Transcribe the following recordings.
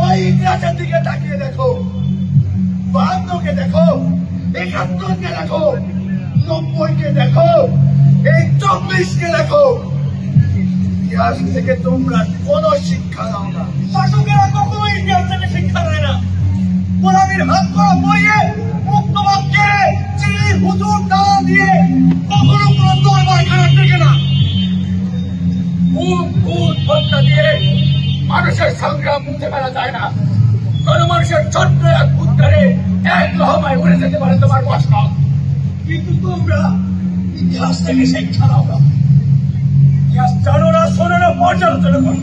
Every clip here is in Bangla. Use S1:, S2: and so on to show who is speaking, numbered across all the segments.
S1: ওই ইতিহাসের দিকে তাকিয়ে দেখো, 52কে দেখো, 71কে দেখো, 90কে দেখো, এই 24কে দেখো। ইতিহাস থেকে তোমরা কোন শিক্ষা দাও না। শাসকেরা কখনো ইতিহাস থেকে শিক্ষা দেয় না। গোলামীর হাত করা বইয়ে মুক্ত বাক্যে চিনি হুজুর দাওয়া দিয়ে কখনো কোন দরবার খারাপ থেকে না। খুন হত্যা দিয়ে মানুষের সংগ্রাম মুছে ফেলা যায় না। কোন মানুষের ছোট্ট এক উত্তরে এক লহমায় উড়ে যেতে পারে তোমার কষ্ট, কিন্তু তোমরা ইতিহাস থেকে শিক্ষা দাও না। ইতিহাস জানো না, শোনো না, পর্যালোচনা করো।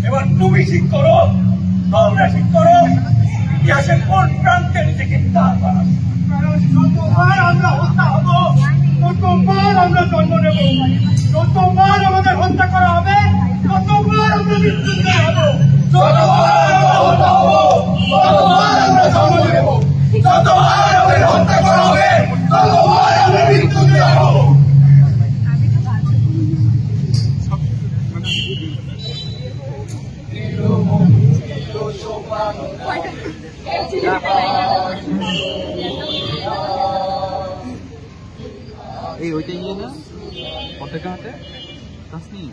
S1: এবার তুমি ঠিক করো, তোমরা ঠিক করো, ইতিহাসের কোন প্রান্তে নিজেকে দাঁড় করাবে। যতবার আমরা হত্যা হবো, ততবার আমরা জন্ম নেব, যতবার আমাদের হত্যা করা হবে, ততবার আমরা মৃত্যুঞ্জয় হব। যতবার আমরা হত্যা হবো, ততবার আমরা জন্ম নেব, যতবার আমাদের হত্যা করা হবে, ততবার আমরা মৃত্যুঞ্জয় হব।
S2: এই ওইটা ইয়ে না পতাকা হাতে কাসনি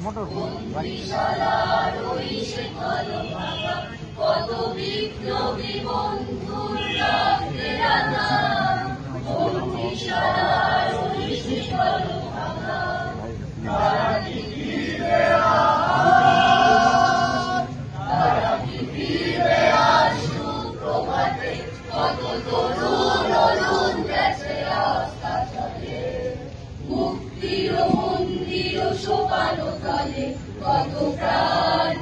S2: মোটর
S3: কত বিপ্লবী বন্ধুরা ফেরানা, বন্দিশালার ওই শিকল ভাঙা, তারা কি ফিরবে আর সুপ্রভাতে, কত তরুণ অরুণ গেছে রাস্তা চলে, মুক্তির মন্দির সোপানো তলে, কত প্রাণ